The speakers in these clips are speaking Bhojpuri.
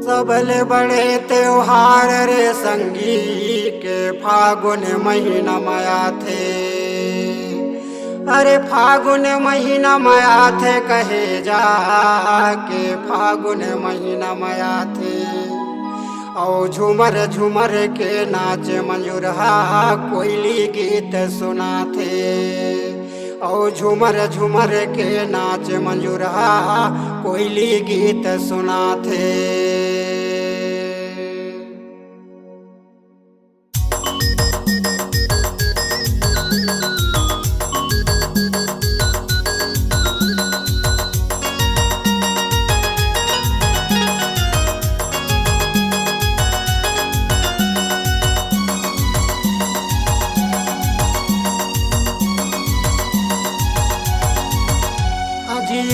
सबले बड़े त्योहार रे संगी के फागुन महीना माया थे। अरे फागुन महीना माया थे कहे जा के फागुन महीना माया थे। और झूमर झूमर के नाच मंजूरहा कोयली गीत सुना थे। और झूमर झूमर के नाच मंजूरहा कोयली गीत सुना थे।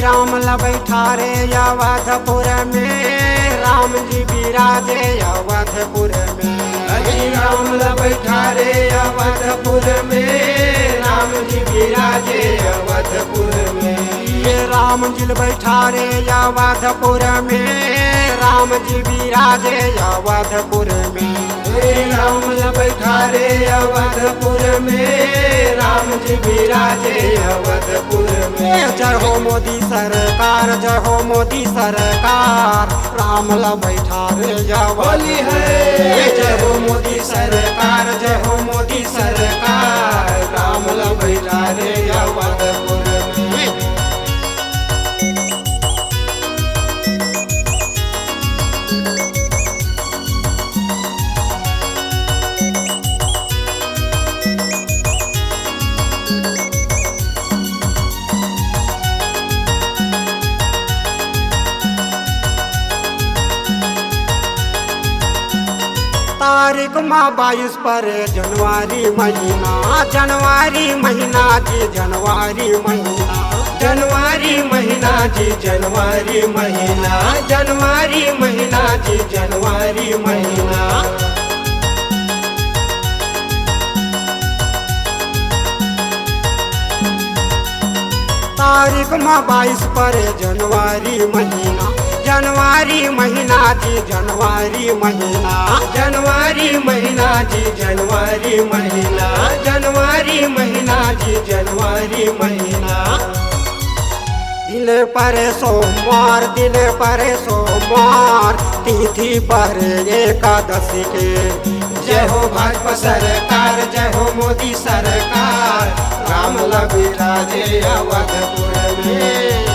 राम ल बैठा रे अवधपुर में, राम जी विराजे अवधपुर में। अजी राम ल बैठा रे अवधपुर में, राम जी विराजे अवधपुर में। ये राम जी बैठा रे अवधपुर में, राम जी विराजे अवधपुर में। राम ल बैठा रे अवधपुर में, राम जी विराजे अवधपुर में। जय हो मोदी सरकार, जय हो मोदी सरकार, राम ल बैठा रे बोली है। जय हो मोदी सरकार, जय हो मोदी सरकार, राम ल बैठा रे अवधपुर में। तारीख माँ 22 पर जनवरी महीना, जनवरी महीना जी जनवरी महीना। जनवरी महीना जी जनवरी महीना, जनवरी महीना जी जनवरी महीना। तारीख माँ 22 पर जनवरी महीना, जनवरी महीना जी जनवरी महीना। जनवरी महीना जी जनवरी महीना, जनवरी महीना जी जनवरी महीना। दिल पर सोमवार, दिल पर सोमवार, तिथि पर एकादशी के। जय हो भाजपा सरकार, जय हो मोदी सरकार, राम ल बैठा रे अवधपुर में।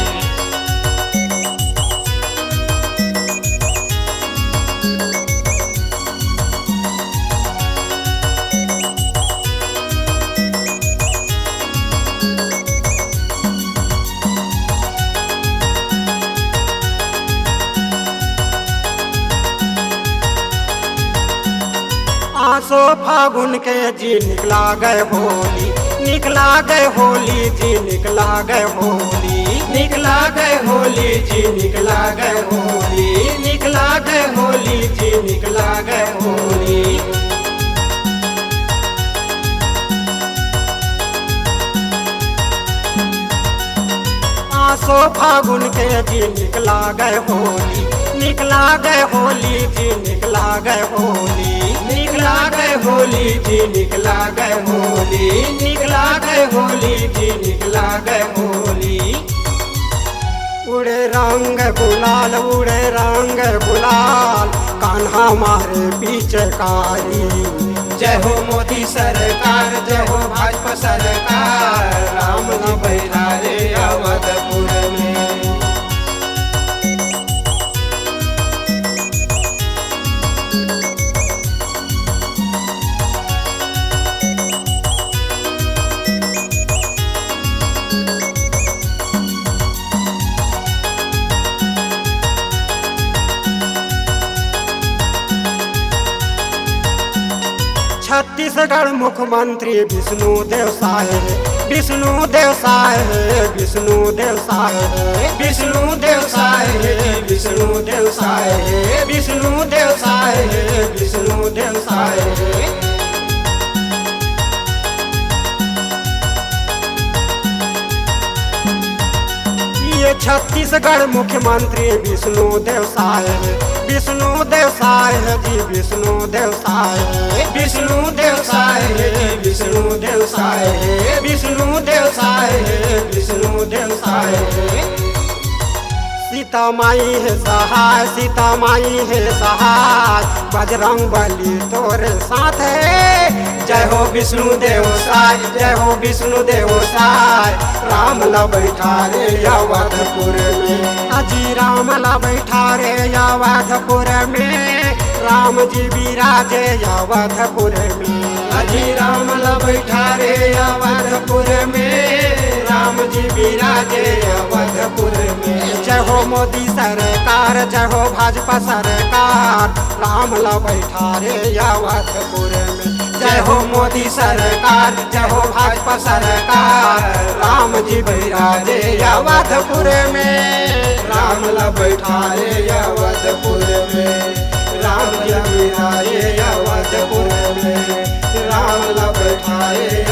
आसो फागुन के जी निकला गए होली, निकला गए होली जी निकला गए होली। निकला गए होली जी निकला गए होली, निकला गए होली जी निकला गए होली। आसो फागुन के जी निकला गए होली, निकला गए होली जी निकला गए होली। निकला गए होली जी निकला गए होली, निकला गए होली जी निकला गए होली। उड़े रंग गुलाल, उड़े रंग गुलाल, कान्हा मारे पीछे कारी। जय हो मोदी सरकार, जय हो भाजपा सरकार, राम ल बैठा रे अवधपुर में। छत्तीसगढ़ मुख्यमंत्री विष्णु देव साहे, विष्णु देव साहे, विष्णु देव साहे। विष्णु देव साहे, विष्णु देव साहे, विष्णु देव साहे, विष्णु देव साहे। ये छत्तीसगढ़ मुख्यमंत्री विष्णु देव साय है, विष्णु देव साय है जी, विष्णु देव साय है, विष्णु देव साय है, विष्णु देव साय है, विष्णु देव साय है, विष्णु देव साय है। सीता माई है सहाय, सीता माई है सहाय, बजरंग बली तोरे साथ है। जय हो विष्णु देव साय, जय हो विष्णु देव साय, राम ला बैठा रे अवधपुर में। अजी राम ला बैठा रे अवधपुर में, राम जी विराजे अवधपुर में। अजी राम ला बैठा रे अवधपुर में, राम जी विराजे अवधपुर में। जय हो मोदी सरकार, जय हो भाजपा सरकार, राम ला बैठा रे अवधपुर में। जय हो मोदी सरकार, जय हो भाजपा सरकार, राम जी विराजे अवधपुर में। राम ला बैठा रे अवधपुर में, राम जी विराजे अवधपुर में। राम ला बैठा रे